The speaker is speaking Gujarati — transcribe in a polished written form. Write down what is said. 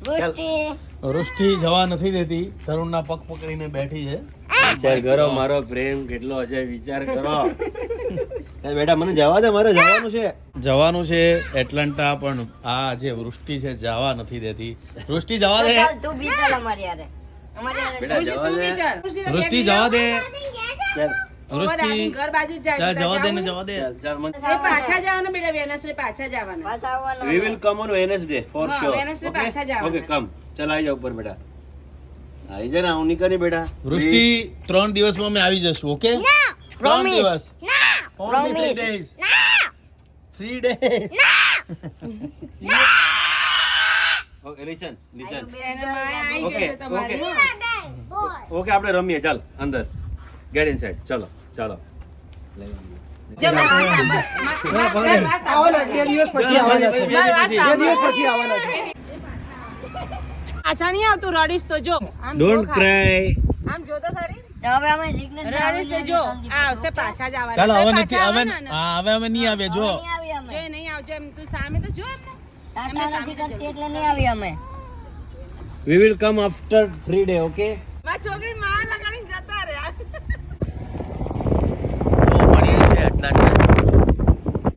વૃષ્ટિ જવા નથી દેતી, તરુણના પગ પકડીને બેઠી છે. વિચાર કરો મારો પ્રેમ કેટલો હશે, વિચાર કરો. બેટા મને જવા દે, મારે જવાનું છે એટલાન્ટા, પણ આ જે વૃષ્ટિ છે જવા નથી દેતી. વૃષ્ટિ જવા દે, તું બી ચાલ અમારી યારે. બેટા જવા દે. વૃષ્ટિ જવા દે, વૃષ્ટિ ઘર બાજુ જ જાય ચાલ જવા દે ને જવા દે. ચાલ મને એ પાછા જવાના બેટા, વેનસડે પાછા જવાના. પાછા આવવાનું. we will come on Wednesday for હા, sure. Wednesday પાછા જવાના. Okay, come. ચાલ આવી જા ઉપર બેટા. આવી જા ને, હું નહીં કરી બેટા. વૃષ્ટિ 3 દિવસમાં અમે આવી જશું. Okay, 3 Promise. દિવસ. Only 3 Promise. days. 3 days. Okay, listen. એને માયા આવી Okay, જશે તમારી. okay. Okay, આપણે રમીએ, ચાલ અંદર. Get inside. ચલો ચાલો. જો મારી વાત સાંભળ. મારી વાત સાંભળ. બે દિવસ પછી. પાછા નહીં આવતું, રડીશ તો જો. આમ જો Don't ખાલી. cry. આમ જો તો ખરી. તો હવે અમે સિગ્નેચર રડીશ તો જો. આ આવશે પાછા જ આવવાના. ચાલો હવે તો નથી, પાછા હવે આવવાના ને. હા હવે અમે નહીં આવે. જો નહીં આવી અમે. જો એ નહીં આવજો એમ તું સામે તો જો એમને. ટાટા નથી કરતી એટલે નહીં આવી અમે. We will come after 3 days, okay? મારી છોકરી માં લગાડીને જતા રહ્યા. મળીએ છીએ એટલાન્ટા.